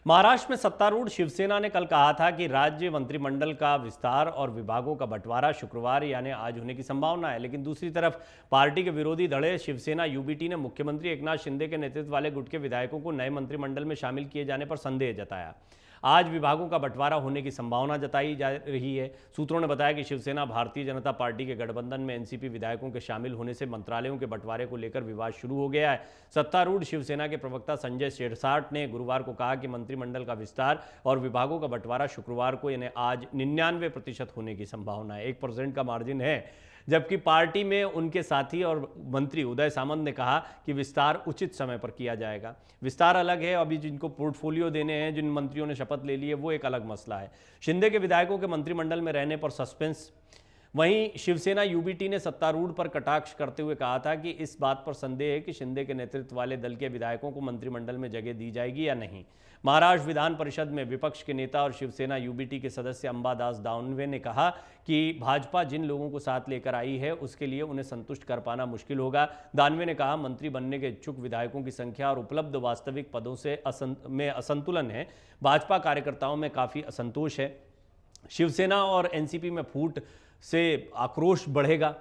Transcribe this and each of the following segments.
महाराष्ट्र में सत्तारूढ़ शिवसेना ने कल कहा था कि राज्य मंत्रिमंडल का विस्तार और विभागों का बंटवारा शुक्रवार यानी आज होने की संभावना है। लेकिन दूसरी तरफ पार्टी के विरोधी धड़े शिवसेना यूबीटी ने मुख्यमंत्री एकनाथ शिंदे के नेतृत्व वाले गुट के विधायकों को नए मंत्रिमंडल में शामिल किए जाने पर संदेह जताया। आज विभागों का बंटवारा होने की संभावना जताई जा रही है। सूत्रों ने बताया कि शिवसेना भारतीय जनता पार्टी के गठबंधन में एनसीपी विधायकों के शामिल होने से मंत्रालयों के बंटवारे को लेकर विवाद शुरू हो गया है। सत्तारूढ़ शिवसेना के प्रवक्ता संजय शिरसाट ने गुरुवार को कहा कि मंत्रिमंडल का विस्तार और विभागों का बंटवारा शुक्रवार को यानी आज 99% होने की संभावना है। 1% का मार्जिन है। जबकि पार्टी में उनके साथी और मंत्री उदय सामंत ने कहा कि विस्तार उचित समय पर किया जाएगा। विस्तार अलग है, अभी जिनको पोर्टफोलियो देने हैं, जिन मंत्रियों ने शपथ ले ली है, वो एक अलग मसला है। शिंदे के विधायकों के मंत्रिमंडल में रहने पर सस्पेंस। वहीं शिवसेना यूबीटी ने सत्तारूढ़ पर कटाक्ष करते हुए कहा था कि इस बात पर संदेह है कि शिंदे के नेतृत्व वाले दल के विधायकों को मंत्रिमंडल में जगह दी जाएगी या नहीं। महाराष्ट्र विधान परिषद में विपक्ष के नेता और शिवसेना यूबीटी के सदस्य अंबादास दानवे ने कहा कि भाजपा जिन लोगों को साथ लेकर आई है उसके लिए उन्हें संतुष्ट कर पाना मुश्किल होगा। दानवे ने कहा, मंत्री बनने के इच्छुक विधायकों की संख्या और उपलब्ध वास्तविक पदों से असंतुलन है। भाजपा कार्यकर्ताओं में काफ़ी असंतोष है। शिवसेना और एनसीपी में फूट से आक्रोश बढ़ेगा।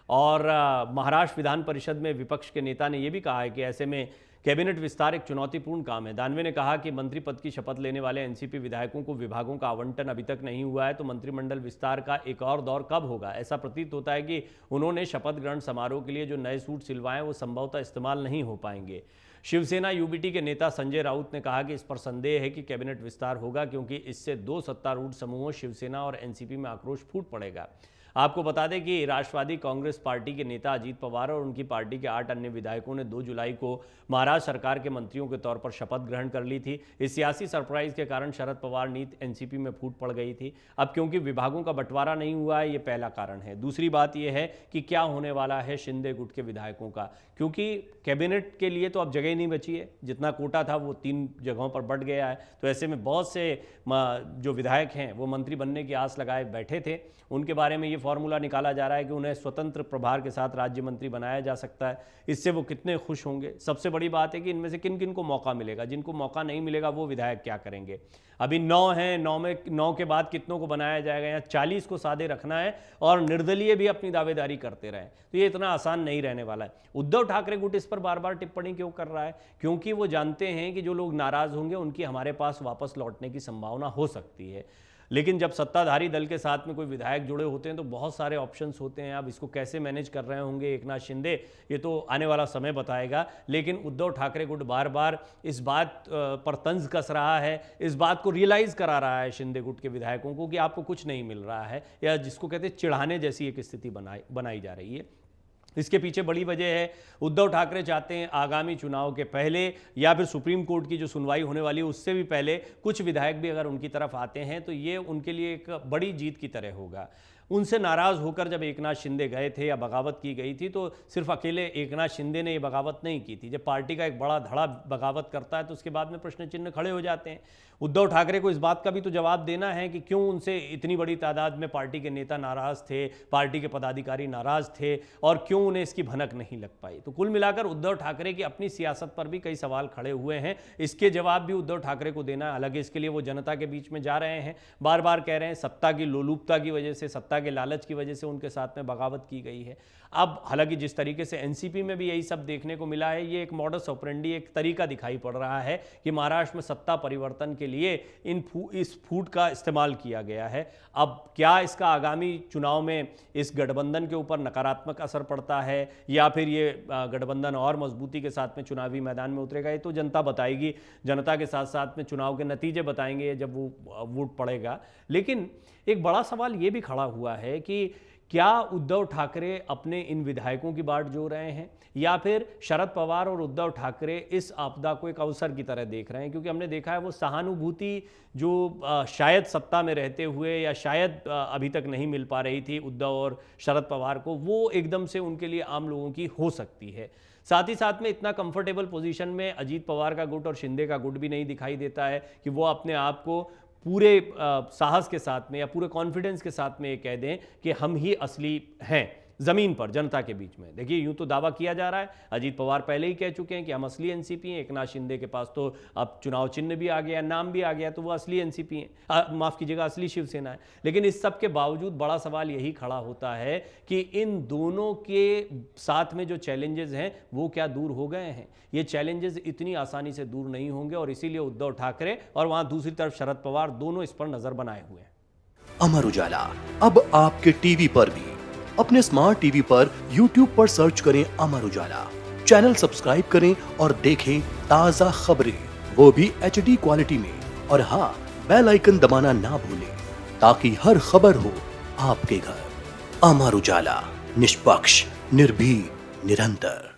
और महाराष्ट्र विधान परिषद में विपक्ष के नेता ने यह भी कहा है कि ऐसे में कैबिनेट विस्तार एक चुनौतीपूर्ण काम है। दानवे ने कहा कि मंत्री पद की शपथ लेने वाले एनसीपी विधायकों को विभागों का आवंटन अभी तक नहीं हुआ है, तो मंत्रिमंडल विस्तार का एक और दौर कब होगा। ऐसा प्रतीत होता है कि उन्होंने शपथ ग्रहण समारोह के लिए जो नए सूट सिलवाए वो संभवतः इस्तेमाल नहीं हो पाएंगे। शिवसेना यूबीटी के नेता संजय राउत ने कहा कि इस पर संदेह है कि कैबिनेट विस्तार होगा, क्योंकि इससे दो सत्तारूढ़ समूहों शिवसेना और एनसीपी में आक्रोश फूट पड़ेगा। आपको बता दें कि राष्ट्रवादी कांग्रेस पार्टी के नेता अजीत पवार और उनकी पार्टी के 8 अन्य विधायकों ने 2 जुलाई को महाराष्ट्र सरकार के मंत्रियों के तौर पर शपथ ग्रहण कर ली थी। इस सियासी सरप्राइज के कारण शरद पवार नीति एनसीपी में फूट पड़ गई थी। अब क्योंकि विभागों का बंटवारा नहीं हुआ है, ये पहला कारण है। दूसरी बात यह है कि क्या होने वाला है शिंदे गुट के विधायकों का, क्योंकि कैबिनेट के लिए तो अब जगह ही नहीं बची है। जितना कोटा था वो 3 जगहों पर बढ़ गया है। तो ऐसे में बहुत से जो विधायक हैं वो मंत्री बनने की आस लगाए बैठे थे। उनके बारे में ये फॉर्मूला निकाला जा रहा है कि उन्हें स्वतंत्र प्रभार के साथ राज्य मंत्री बनाया जा सकता है। इससे वो कितने खुश होंगे। सबसे बड़ी बात है कि इनमें से किन किन को मौका मिलेगा। जिनको मौका नहीं मिलेगा वो विधायक क्या करेंगे। अभी 9 हैं, 9 के बाद कितनों को बनाया जाएगा, या 40 को सादे रखना है और निर्दलीय भी अपनी दावेदारी करते रहें, तो ये इतना आसान नहीं रहने वाला है। उद्धव ठाकरे गुट इस पर बार बार टिप्पणी क्यों कर रहा है? क्योंकि वो जानते हैं कि जो लोग नाराज होंगे उनकी हमारे पास वापस लौटने की संभावना हो सकती है। लेकिन जब सत्ताधारी दल के साथ में कोई विधायक जुड़े होते हैं तो बहुत सारे ऑप्शंस होते हैं। अब इसको कैसे मैनेज कर रहे होंगे एकनाथ शिंदे, ये तो आने वाला समय बताएगा। लेकिन उद्धव ठाकरे गुट बार बार इस बात पर तंज कस रहा है, इस बात को रियलाइज़ करा रहा है शिंदे गुट के विधायकों को कि आपको कुछ नहीं मिल रहा है, या जिसको कहते हैं चिढ़ाने जैसी एक स्थिति बनाई जा रही है। इसके पीछे बड़ी वजह है, उद्धव ठाकरे चाहते हैं आगामी चुनाव के पहले या फिर सुप्रीम कोर्ट की जो सुनवाई होने वाली है उससे भी पहले कुछ विधायक भी अगर उनकी तरफ आते हैं तो ये उनके लिए एक बड़ी जीत की तरह होगा। उनसे नाराज़ होकर जब एकनाथ शिंदे गए थे या बगावत की गई थी तो सिर्फ अकेले एकनाथ शिंदे ने ये बगावत नहीं की थी। जब पार्टी का एक बड़ा धड़ा बगावत करता है तो उसके बाद में प्रश्न चिन्ह खड़े हो जाते हैं। उद्धव ठाकरे को इस बात का भी तो जवाब देना है कि क्यों उनसे इतनी बड़ी तादाद में पार्टी के नेता नाराज़ थे, पार्टी के पदाधिकारी नाराज़ थे, और क्यों उन्हें इसकी भनक नहीं लग पाई। तो कुल मिलाकर उद्धव ठाकरे की अपनी सियासत पर भी कई सवाल खड़े हुए हैं। इसके जवाब भी उद्धव ठाकरे को देना अलग है। इसके लिए वो जनता के बीच में जा रहे हैं, बार बार कह रहे हैं सत्ता की लोलुपता की वजह से, सत्ता के लालच की वजह से उनके साथ में बगावत की गई है। अब हालांकि जिस तरीके से एनसीपी में भी यही सब देखने को मिला है, ये एक मॉडस ऑपरेंडी, एक तरीका दिखाई पड़ रहा है कि महाराष्ट्र में सत्ता परिवर्तन के लिए इस फूट का इस्तेमाल किया गया है। अब क्या इसका आगामी चुनाव में इस गठबंधन के ऊपर नकारात्मक असर पड़ता है या फिर ये गठबंधन और मजबूती के साथ में चुनावी मैदान में उतरेगा, ये तो जनता बताएगी। जनता के साथ साथ में चुनाव के नतीजे बताएंगे जब वो वोट पड़ेगा। लेकिन एक बड़ा सवाल ये भी खड़ा हुआ है कि क्या उद्धव ठाकरे अपने इन विधायकों की बाट जो रहे हैं, या फिर शरद पवार और उद्धव ठाकरे इस आपदा को एक अवसर की तरह देख रहे हैं? क्योंकि हमने देखा है वो सहानुभूति जो शायद सत्ता में रहते हुए या शायद अभी तक नहीं मिल पा रही थी उद्धव और शरद पवार को, वो एकदम से उनके लिए आम लोगों की हो सकती है। साथ ही साथ में इतना कंफर्टेबल पोजीशन में अजीत पवार का गुट और शिंदे का गुट भी नहीं दिखाई देता है कि वो अपने आप को पूरे साहस के साथ में या पूरे कॉन्फिडेंस के साथ में ये कह दें कि हम ही असली हैं। जमीन पर जनता के बीच में। देखिए, यूं तो दावा किया जा रहा है, अजीत पवार पहले ही कह चुके हैं कि हम असली एनसीपी हैं। एकनाथ शिंदे के पास तो अब चुनाव चिन्ह भी आ गया, नाम भी आ गया, तो वो असली एनसीपी हैं, माफ कीजिएगा असली शिवसेना है। लेकिन इस सब के बावजूद बड़ा सवाल यही खड़ा होता है कि इन दोनों के साथ में जो चैलेंजेस हैं वो क्या दूर हो गए हैं? ये चैलेंजेस इतनी आसानी से दूर नहीं होंगे और इसीलिए उद्धव ठाकरे और वहां दूसरी तरफ शरद पवार दोनों इस पर नजर बनाए हुए हैं। अमर उजाला अब आपके टीवी पर भी। अपने स्मार्ट टीवी पर YouTube पर सर्च करें अमर उजाला, चैनल सब्सक्राइब करें और देखें ताजा खबरें, वो भी HD क्वालिटी में। और हाँ, बेल आइकन दबाना ना भूलें ताकि हर खबर हो आपके घर। अमर उजाला, निष्पक्ष, निर्भीक, निरंतर।